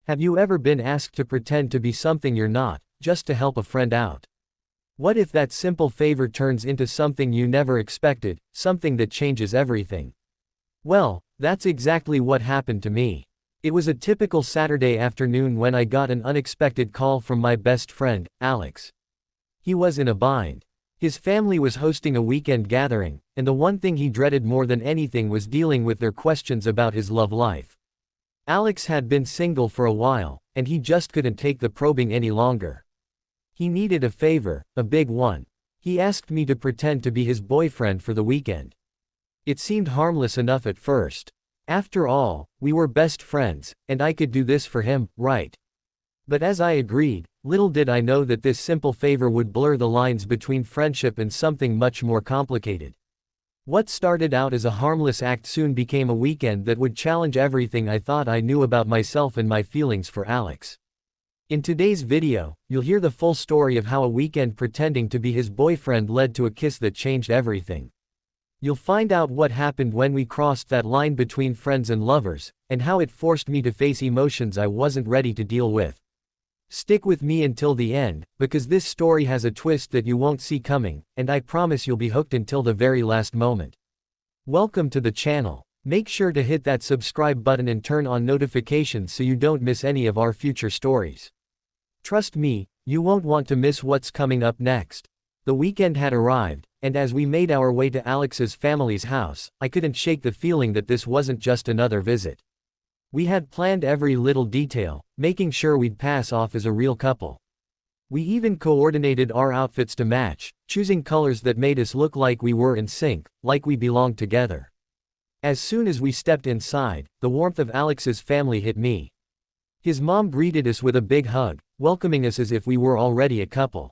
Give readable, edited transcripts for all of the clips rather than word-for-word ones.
Have you ever been asked to pretend to be something you're not, just to help a friend out? What if that simple favor turns into something you never expected, something that changes everything? Well, that's exactly what happened to me. It was a typical Saturday afternoon when I got an unexpected call from my best friend, Alex. He was in a bind. His family was hosting a weekend gathering, and the one thing he dreaded more than anything was dealing with their questions about his love life. Alex had been single for a while, and he just couldn't take the probing any longer. He needed a favor, a big one. He asked me to pretend to be his boyfriend for the weekend. It seemed harmless enough at first. After all, we were best friends, and I could do this for him, right? But as I agreed, little did I know that this simple favor would blur the lines between friendship and something much more complicated. What started out as a harmless act soon became a weekend that would challenge everything I thought I knew about myself and my feelings for Alex. In today's video, you'll hear the full story of how a weekend pretending to be his boyfriend led to a kiss that changed everything. You'll find out what happened when we crossed that line between friends and lovers, and how it forced me to face emotions I wasn't ready to deal with. Stick with me until the end, because this story has a twist that you won't see coming, and I promise you'll be hooked until the very last moment. Welcome to the channel. Make sure to hit that subscribe button and turn on notifications so you don't miss any of our future stories. Trust me, you won't want to miss what's coming up next. The weekend had arrived, and as we made our way to Alex's family's house, I couldn't shake the feeling that this wasn't just another visit. We had planned every little detail, making sure we'd pass off as a real couple. We even coordinated our outfits to match, choosing colors that made us look like we were in sync, like we belonged together. As soon as we stepped inside, the warmth of Alex's family hit me. His mom greeted us with a big hug, welcoming us as if we were already a couple.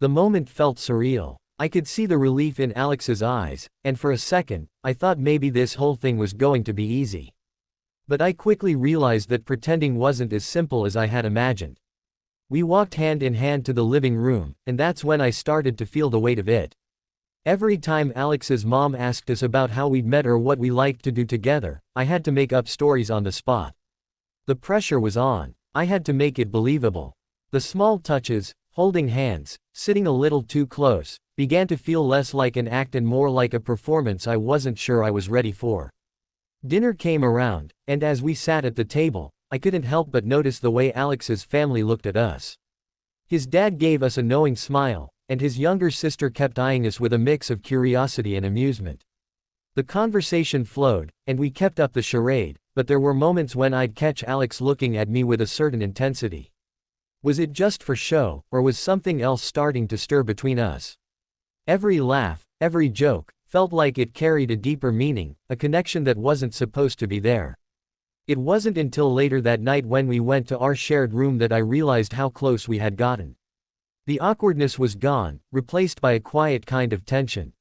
The moment felt surreal. I could see the relief in Alex's eyes, and for a second, I thought maybe this whole thing was going to be easy. But I quickly realized that pretending wasn't as simple as I had imagined. We walked hand in hand to the living room, and that's when I started to feel the weight of it. Every time Alex's mom asked us about how we'd met or what we liked to do together, I had to make up stories on the spot. The pressure was on. I had to make it believable. The small touches, holding hands, sitting a little too close, began to feel less like an act and more like a performance I wasn't sure I was ready for. Dinner came around, and as we sat at the table, I couldn't help but notice the way Alex's family looked at us. His dad gave us a knowing smile, and his younger sister kept eyeing us with a mix of curiosity and amusement. The conversation flowed, and we kept up the charade, but there were moments when I'd catch Alex looking at me with a certain intensity. Was it just for show, or was something else starting to stir between us? Every laugh, every joke, felt like it carried a deeper meaning, a connection that wasn't supposed to be there. It wasn't until later that night when we went to our shared room that I realized how close we had gotten. The awkwardness was gone, replaced by a quiet kind of tension.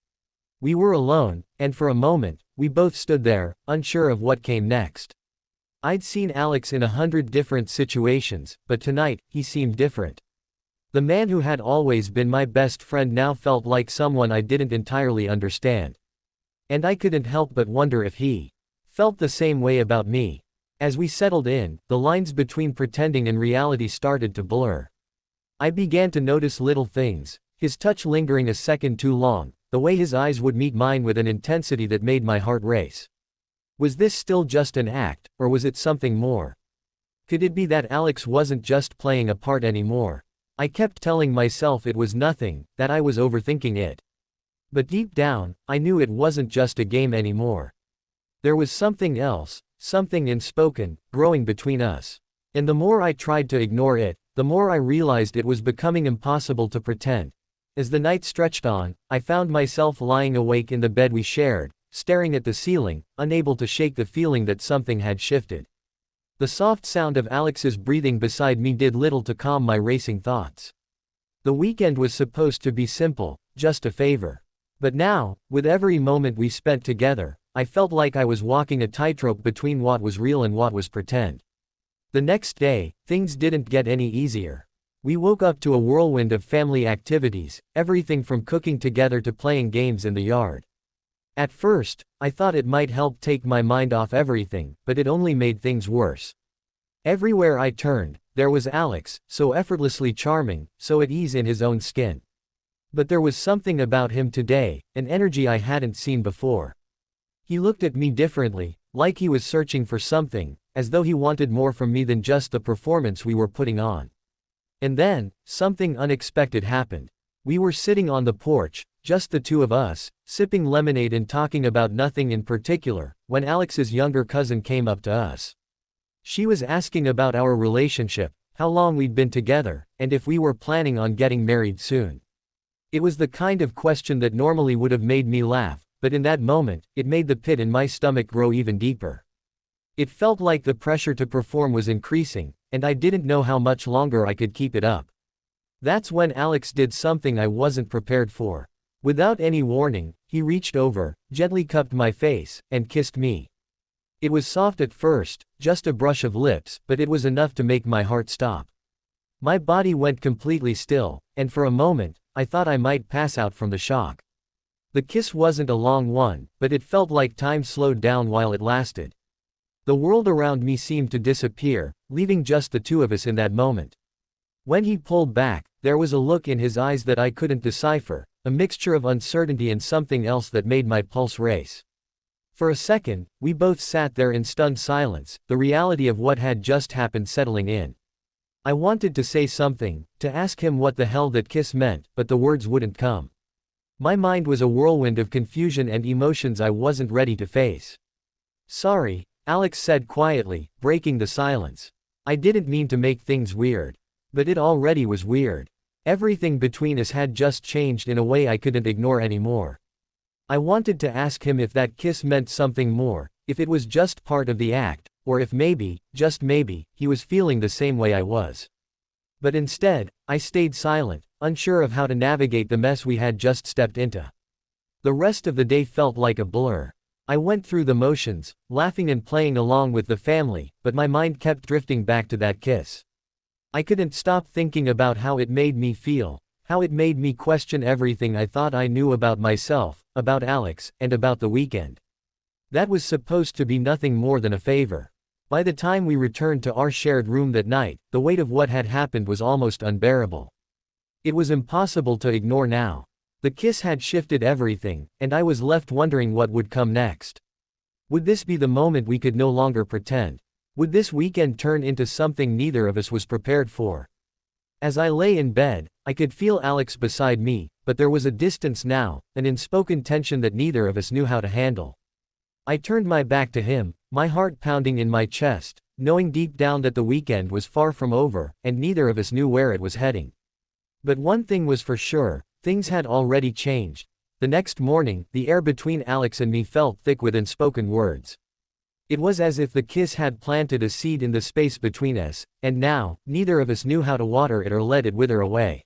We were alone, and for a moment, we both stood there, unsure of what came next. I'd seen Alex in 100 different situations, but tonight, he seemed different. The man who had always been my best friend now felt like someone I didn't entirely understand. And I couldn't help but wonder if he felt the same way about me. As we settled in, the lines between pretending and reality started to blur. I began to notice little things, his touch lingering a second too long, the way his eyes would meet mine with an intensity that made my heart race. Was this still just an act, or was it something more? Could it be that Alex wasn't just playing a part anymore? I kept telling myself it was nothing, that I was overthinking it. But deep down, I knew it wasn't just a game anymore. There was something else, something unspoken, growing between us. And the more I tried to ignore it, the more I realized it was becoming impossible to pretend. As the night stretched on, I found myself lying awake in the bed we shared, staring at the ceiling, unable to shake the feeling that something had shifted. The soft sound of Alex's breathing beside me did little to calm my racing thoughts. The weekend was supposed to be simple, just a favor. But now, with every moment we spent together, I felt like I was walking a tightrope between what was real and what was pretend. The next day, things didn't get any easier. We woke up to a whirlwind of family activities, everything from cooking together to playing games in the yard. At first, I thought it might help take my mind off everything, but it only made things worse. Everywhere I turned, there was Alex, so effortlessly charming, so at ease in his own skin. But there was something about him today, an energy I hadn't seen before. He looked at me differently, like he was searching for something, as though he wanted more from me than just the performance we were putting on. And then, something unexpected happened. We were sitting on the porch, just the two of us, sipping lemonade and talking about nothing in particular, when Alex's younger cousin came up to us. She was asking about our relationship, how long we'd been together, and if we were planning on getting married soon. It was the kind of question that normally would have made me laugh, but in that moment, it made the pit in my stomach grow even deeper. It felt like the pressure to perform was increasing, and I didn't know how much longer I could keep it up. That's when Alex did something I wasn't prepared for. Without any warning, he reached over, gently cupped my face, and kissed me. It was soft at first, just a brush of lips, but it was enough to make my heart stop. My body went completely still, and for a moment, I thought I might pass out from the shock. The kiss wasn't a long one, but it felt like time slowed down while it lasted. The world around me seemed to disappear, leaving just the two of us in that moment. When he pulled back, there was a look in his eyes that I couldn't decipher, a mixture of uncertainty and something else that made my pulse race. For a second, we both sat there in stunned silence, the reality of what had just happened settling in. I wanted to say something, to ask him what the hell that kiss meant, but the words wouldn't come. My mind was a whirlwind of confusion and emotions I wasn't ready to face. "Sorry," Alex said quietly, breaking the silence. "I didn't mean to make things weird. But it already was weird. Everything between us had just changed in a way I couldn't ignore anymore." I wanted to ask him if that kiss meant something more, if it was just part of the act, or if maybe, just maybe, he was feeling the same way I was. But instead, I stayed silent, unsure of how to navigate the mess we had just stepped into. The rest of the day felt like a blur. I went through the motions, laughing and playing along with the family, but my mind kept drifting back to that kiss. I couldn't stop thinking about how it made me feel, how it made me question everything I thought I knew about myself, about Alex, and about the weekend. That was supposed to be nothing more than a favor. By the time we returned to our shared room that night, the weight of what had happened was almost unbearable. It was impossible to ignore now. The kiss had shifted everything, and I was left wondering what would come next. Would this be the moment we could no longer pretend? Would this weekend turn into something neither of us was prepared for? As I lay in bed, I could feel Alex beside me, but there was a distance now, an unspoken tension that neither of us knew how to handle. I turned my back to him, my heart pounding in my chest, knowing deep down that the weekend was far from over, and neither of us knew where it was heading. But one thing was for sure, things had already changed. The next morning, the air between Alex and me felt thick with unspoken words. It was as if the kiss had planted a seed in the space between us, and now, neither of us knew how to water it or let it wither away.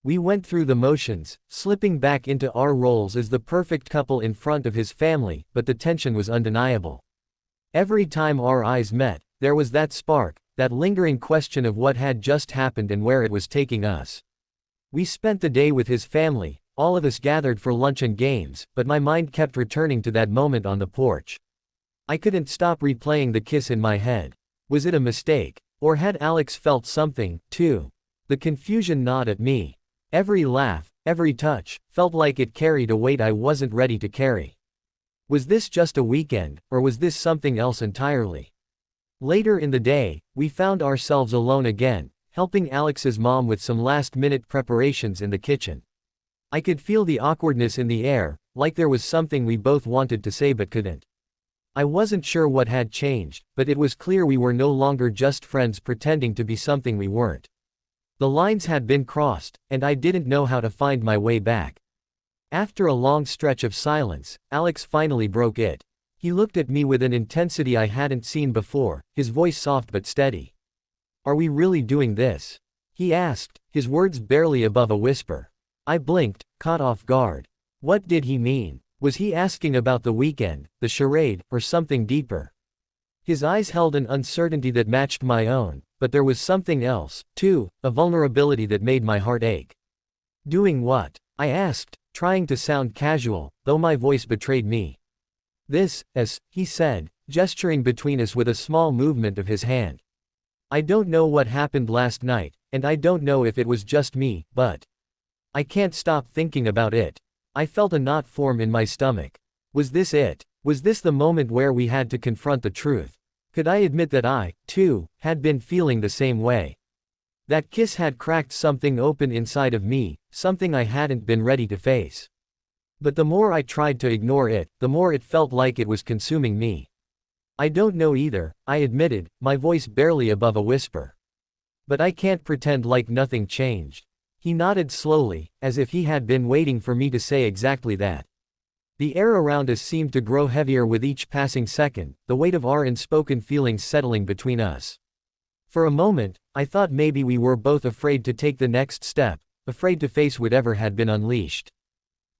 We went through the motions, slipping back into our roles as the perfect couple in front of his family, but the tension was undeniable. Every time our eyes met, there was that spark, that lingering question of what had just happened and where it was taking us. We spent the day with his family, all of us gathered for lunch and games, but my mind kept returning to that moment on the porch. I couldn't stop replaying the kiss in my head. Was it a mistake? Or had Alex felt something, too? The confusion gnawed at me. Every laugh, every touch, felt like it carried a weight I wasn't ready to carry. Was this just a weekend, or was this something else entirely? Later in the day, we found ourselves alone again, helping Alex's mom with some last-minute preparations in the kitchen. I could feel the awkwardness in the air, like there was something we both wanted to say but couldn't. I wasn't sure what had changed, but it was clear we were no longer just friends pretending to be something we weren't. The lines had been crossed, and I didn't know how to find my way back. After a long stretch of silence, Alex finally broke it. He looked at me with an intensity I hadn't seen before, his voice soft but steady. "Are we really doing this?" he asked, his words barely above a whisper. I blinked, caught off guard. What did he mean? Was he asking about the weekend, the charade, or something deeper? His eyes held an uncertainty that matched my own, but there was something else, too, a vulnerability that made my heart ache. "Doing what?" I asked, trying to sound casual, though my voice betrayed me. "This, he said, gesturing between us with a small movement of his hand. I don't know what happened last night, and I don't know if it was just me, but I can't stop thinking about it. I felt a knot form in my stomach. Was this it? Was this the moment where we had to confront the truth? Could I admit that I, too, had been feeling the same way? That kiss had cracked something open inside of me, something I hadn't been ready to face. But the more I tried to ignore it, the more it felt like it was consuming me. I don't know either, I admitted, my voice barely above a whisper. But I can't pretend like nothing changed. He nodded slowly, as if he had been waiting for me to say exactly that. The air around us seemed to grow heavier with each passing second, the weight of our unspoken feelings settling between us. For a moment, I thought maybe we were both afraid to take the next step, afraid to face whatever had been unleashed.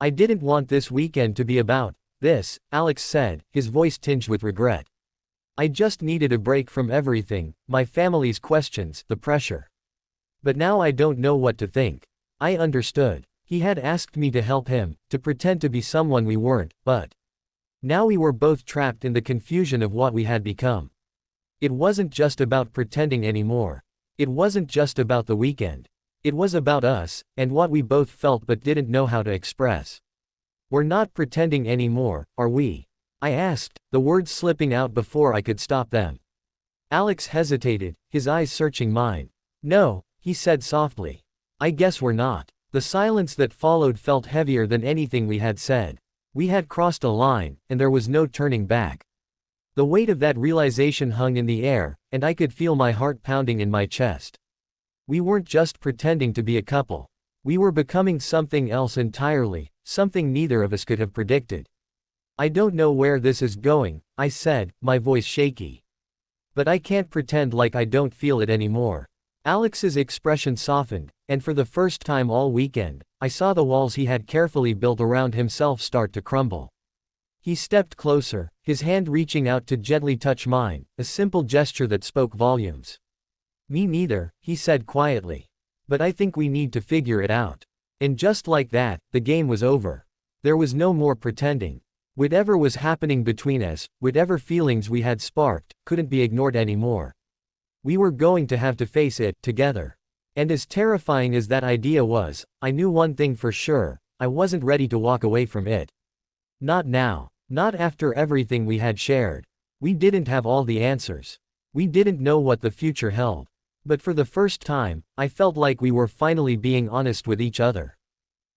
I didn't want this weekend to be about this, Alex said, his voice tinged with regret. I just needed a break from everything, my family's questions, the pressure. But now I don't know what to think. I understood. He had asked me to help him, to pretend to be someone we weren't, but now we were both trapped in the confusion of what we had become. It wasn't just about pretending anymore. It wasn't just about the weekend. It was about us, and what we both felt but didn't know how to express. We're not pretending anymore, are we? I asked, the words slipping out before I could stop them. Alex hesitated, his eyes searching mine. No, he said softly. I guess we're not. The silence that followed felt heavier than anything we had said. We had crossed a line, and there was no turning back. The weight of that realization hung in the air, and I could feel my heart pounding in my chest. We weren't just pretending to be a couple. We were becoming something else entirely, something neither of us could have predicted. I don't know where this is going, I said, my voice shaky. But I can't pretend like I don't feel it anymore. Alex's expression softened, and for the first time all weekend, I saw the walls he had carefully built around himself start to crumble. He stepped closer, his hand reaching out to gently touch mine, a simple gesture that spoke volumes. Me neither, he said quietly. But I think we need to figure it out. And just like that, the game was over. There was no more pretending. Whatever was happening between us, whatever feelings we had sparked, couldn't be ignored anymore. We were going to have to face it, together. And as terrifying as that idea was, I knew one thing for sure, I wasn't ready to walk away from it. Not now. Not after everything we had shared. We didn't have all the answers. We didn't know what the future held. But for the first time, I felt like we were finally being honest with each other.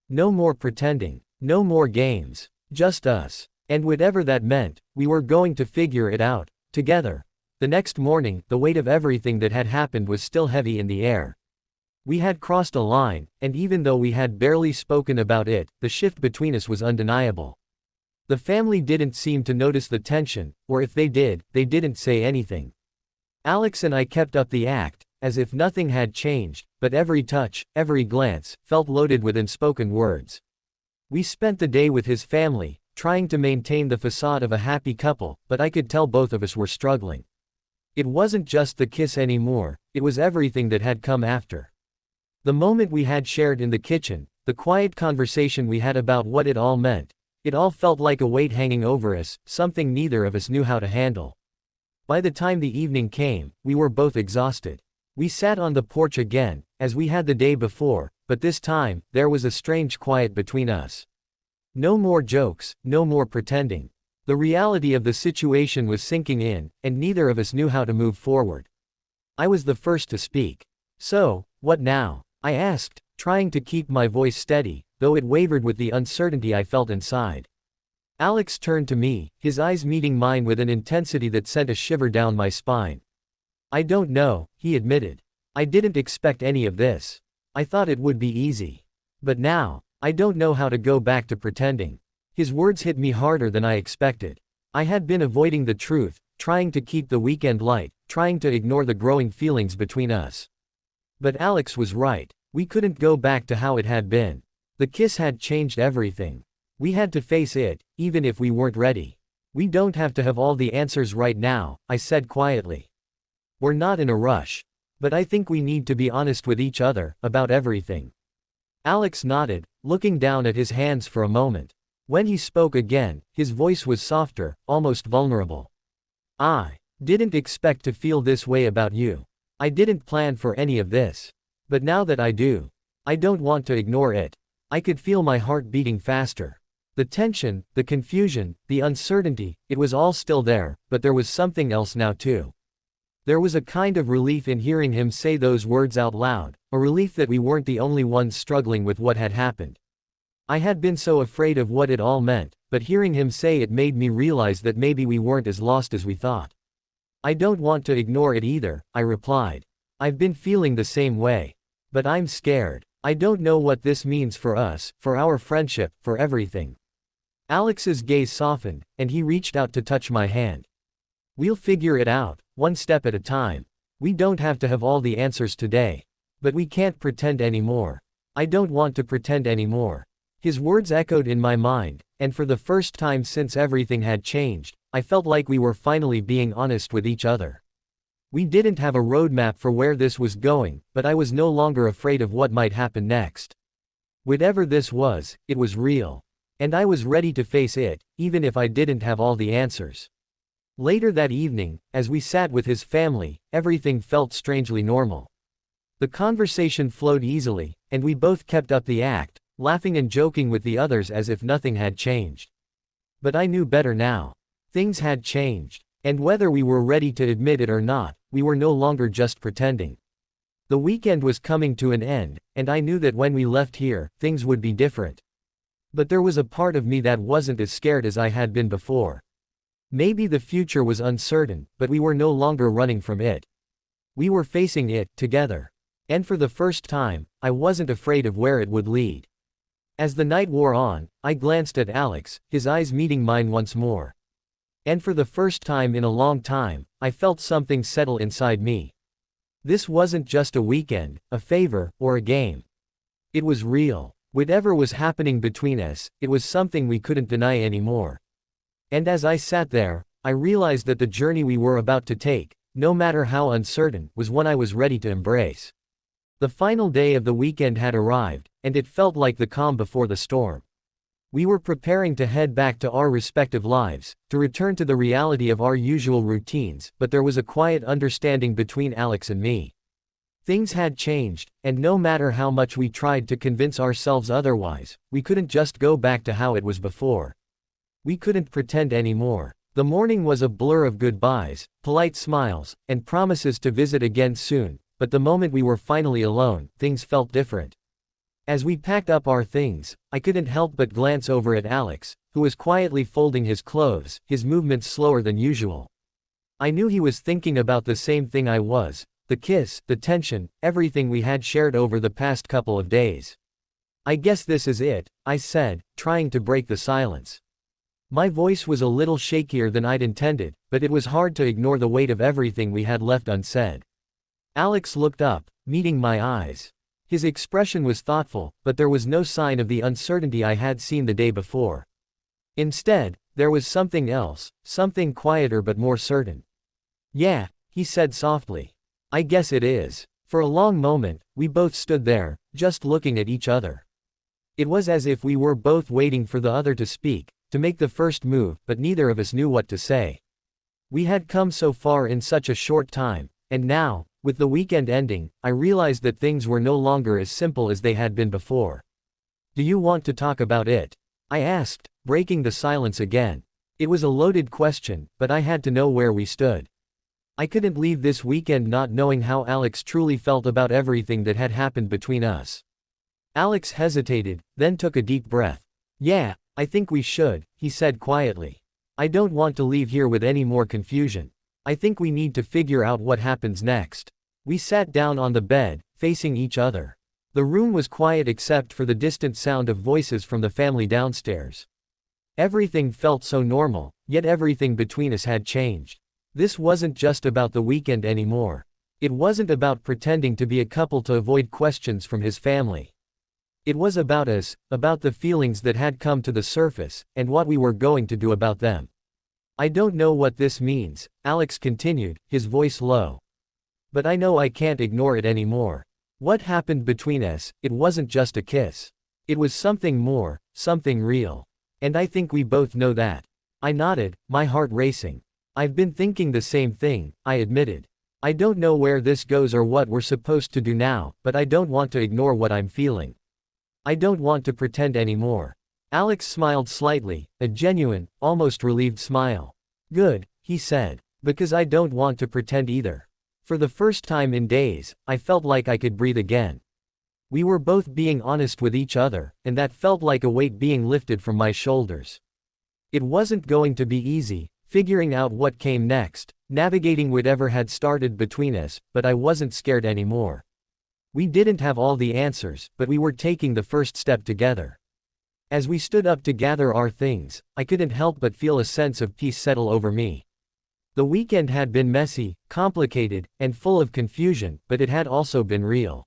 No more pretending. No more games. Just us. And whatever that meant, we were going to figure it out, together. The next morning, the weight of everything that had happened was still heavy in the air. We had crossed a line, and even though we had barely spoken about it, the shift between us was undeniable. The family didn't seem to notice the tension, or if they did, they didn't say anything. Alex and I kept up the act, as if nothing had changed, but every touch, every glance, felt loaded with unspoken words. We spent the day with his family, trying to maintain the facade of a happy couple, but I could tell both of us were struggling. It wasn't just the kiss anymore, it was everything that had come after. The moment we had shared in the kitchen, the quiet conversation we had about what it all meant. It all felt like a weight hanging over us, something neither of us knew how to handle. By the time the evening came, we were both exhausted. We sat on the porch again, as we had the day before, but this time, there was a strange quiet between us. No more jokes, no more pretending. The reality of the situation was sinking in, and neither of us knew how to move forward. I was the first to speak. So, what now? I asked, trying to keep my voice steady, though it wavered with the uncertainty I felt inside. Alex turned to me, his eyes meeting mine with an intensity that sent a shiver down my spine. I don't know, he admitted. I didn't expect any of this. I thought it would be easy. But now, I don't know how to go back to pretending. His words hit me harder than I expected. I had been avoiding the truth, trying to keep the weekend light, trying to ignore the growing feelings between us. But Alex was right. We couldn't go back to how it had been. The kiss had changed everything. We had to face it, even if we weren't ready. We don't have to have all the answers right now, I said quietly. We're not in a rush. But I think we need to be honest with each other, about everything. Alex nodded, looking down at his hands for a moment. When he spoke again, his voice was softer, almost vulnerable. I didn't expect to feel this way about you. I didn't plan for any of this. But now that I do, I don't want to ignore it. I could feel my heart beating faster. The tension, the confusion, the uncertainty, it was all still there, but there was something else now too. There was a kind of relief in hearing him say those words out loud, a relief that we weren't the only ones struggling with what had happened. I had been so afraid of what it all meant, but hearing him say it made me realize that maybe we weren't as lost as we thought. I don't want to ignore it either, I replied. I've been feeling the same way. But I'm scared. I don't know what this means for us, for our friendship, for everything. Alex's gaze softened, and he reached out to touch my hand. We'll figure it out, one step at a time. We don't have to have all the answers today. But we can't pretend anymore. I don't want to pretend anymore. His words echoed in my mind, and for the first time since everything had changed, I felt like we were finally being honest with each other. We didn't have a roadmap for where this was going, but I was no longer afraid of what might happen next. Whatever this was, it was real. And I was ready to face it, even if I didn't have all the answers. Later that evening, as we sat with his family, everything felt strangely normal. The conversation flowed easily, and we both kept up the act, laughing and joking with the others as if nothing had changed. But I knew better now. Things had changed. And whether we were ready to admit it or not, we were no longer just pretending. The weekend was coming to an end, and I knew that when we left here, things would be different. But there was a part of me that wasn't as scared as I had been before. Maybe the future was uncertain, but we were no longer running from it. We were facing it, together. And for the first time, I wasn't afraid of where it would lead. As the night wore on, I glanced at Alex, his eyes meeting mine once more. And for the first time in a long time, I felt something settle inside me. This wasn't just a weekend, a favor, or a game. It was real. Whatever was happening between us, it was something we couldn't deny anymore. And as I sat there, I realized that the journey we were about to take, no matter how uncertain, was one I was ready to embrace. The final day of the weekend had arrived, and it felt like the calm before the storm. We were preparing to head back to our respective lives, to return to the reality of our usual routines, but there was a quiet understanding between Alex and me. Things had changed, and no matter how much we tried to convince ourselves otherwise, we couldn't just go back to how it was before. We couldn't pretend anymore. The morning was a blur of goodbyes, polite smiles, and promises to visit again soon, but the moment we were finally alone, things felt different. As we packed up our things, I couldn't help but glance over at Alex, who was quietly folding his clothes, his movements slower than usual. I knew he was thinking about the same thing I was, the kiss, the tension, everything we had shared over the past couple of days. I guess this is it, I said, trying to break the silence. My voice was a little shakier than I'd intended, but it was hard to ignore the weight of everything we had left unsaid. Alex looked up, meeting my eyes. His expression was thoughtful, but there was no sign of the uncertainty I had seen the day before. Instead, there was something else, something quieter but more certain. Yeah, he said softly. I guess it is. For a long moment, we both stood there, just looking at each other. It was as if we were both waiting for the other to speak, to make the first move, but neither of us knew what to say. We had come so far in such a short time, and now, with the weekend ending, I realized that things were no longer as simple as they had been before. Do you want to talk about it? I asked, breaking the silence again. It was a loaded question, but I had to know where we stood. I couldn't leave this weekend not knowing how Alex truly felt about everything that had happened between us. Alex hesitated, then took a deep breath. Yeah, I think we should, he said quietly. I don't want to leave here with any more confusion. I think we need to figure out what happens next. We sat down on the bed, facing each other. The room was quiet except for the distant sound of voices from the family downstairs. Everything felt so normal, yet everything between us had changed. This wasn't just about the weekend anymore. It wasn't about pretending to be a couple to avoid questions from his family. It was about us, about the feelings that had come to the surface, and what we were going to do about them. I don't know what this means, Alex continued, his voice low. But I know I can't ignore it anymore. What happened between us, it wasn't just a kiss. It was something more, something real. And I think we both know that. I nodded, my heart racing. I've been thinking the same thing, I admitted. I don't know where this goes or what we're supposed to do now, but I don't want to ignore what I'm feeling. I don't want to pretend anymore. Alex smiled slightly, a genuine, almost relieved smile. Good, he said. Because I don't want to pretend either. For the first time in days, I felt like I could breathe again. We were both being honest with each other, and that felt like a weight being lifted from my shoulders. It wasn't going to be easy, figuring out what came next, navigating whatever had started between us, but I wasn't scared anymore. We didn't have all the answers, but we were taking the first step together. As we stood up to gather our things, I couldn't help but feel a sense of peace settle over me. The weekend had been messy, complicated, and full of confusion, but it had also been real.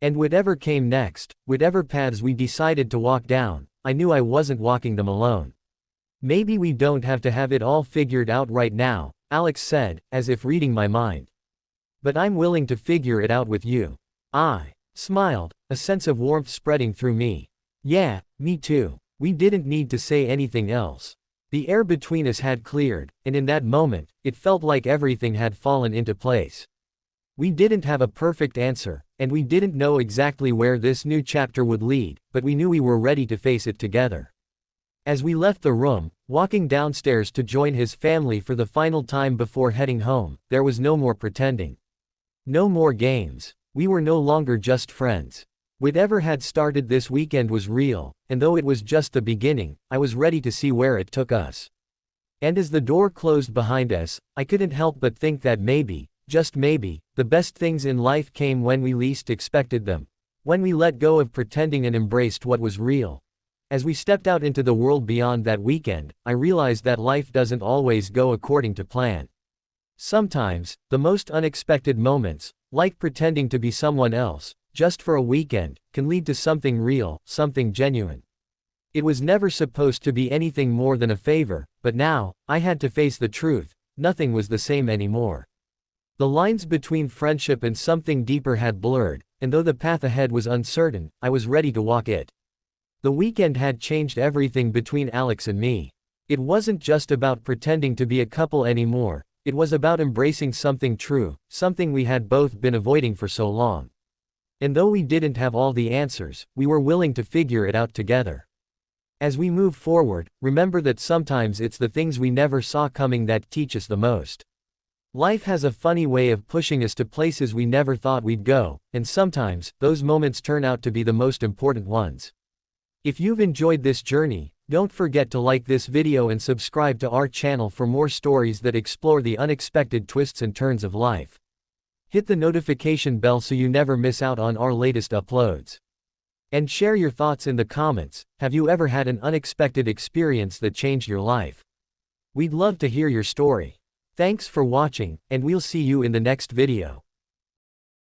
And whatever came next, whatever paths we decided to walk down, I knew I wasn't walking them alone. Maybe we don't have to have it all figured out right now, Alex said, as if reading my mind. But I'm willing to figure it out with you. I smiled, a sense of warmth spreading through me. Yeah, me too. We didn't need to say anything else. The air between us had cleared, and in that moment, it felt like everything had fallen into place. We didn't have a perfect answer, and we didn't know exactly where this new chapter would lead, but we knew we were ready to face it together. As we left the room, walking downstairs to join his family for the final time before heading home, there was no more pretending. No more games. We were no longer just friends. Whatever had started this weekend was real, and though it was just the beginning, I was ready to see where it took us. And as the door closed behind us, I couldn't help but think that maybe, just maybe, the best things in life came when we least expected them. When we let go of pretending and embraced what was real. As we stepped out into the world beyond that weekend, I realized that life doesn't always go according to plan. Sometimes, the most unexpected moments, like pretending to be someone else, just for a weekend, can lead to something real, something genuine. It was never supposed to be anything more than a favor, but now, I had to face the truth, nothing was the same anymore. The lines between friendship and something deeper had blurred, and though the path ahead was uncertain, I was ready to walk it. The weekend had changed everything between Alex and me. It wasn't just about pretending to be a couple anymore, it was about embracing something true, something we had both been avoiding for so long. And though we didn't have all the answers, we were willing to figure it out together. As we move forward, remember that sometimes it's the things we never saw coming that teach us the most. Life has a funny way of pushing us to places we never thought we'd go, and sometimes, those moments turn out to be the most important ones. If you've enjoyed this journey, don't forget to like this video and subscribe to our channel for more stories that explore the unexpected twists and turns of life. Hit the notification bell so you never miss out on our latest uploads. And share your thoughts in the comments. Have you ever had an unexpected experience that changed your life? We'd love to hear your story. Thanks for watching, and we'll see you in the next video.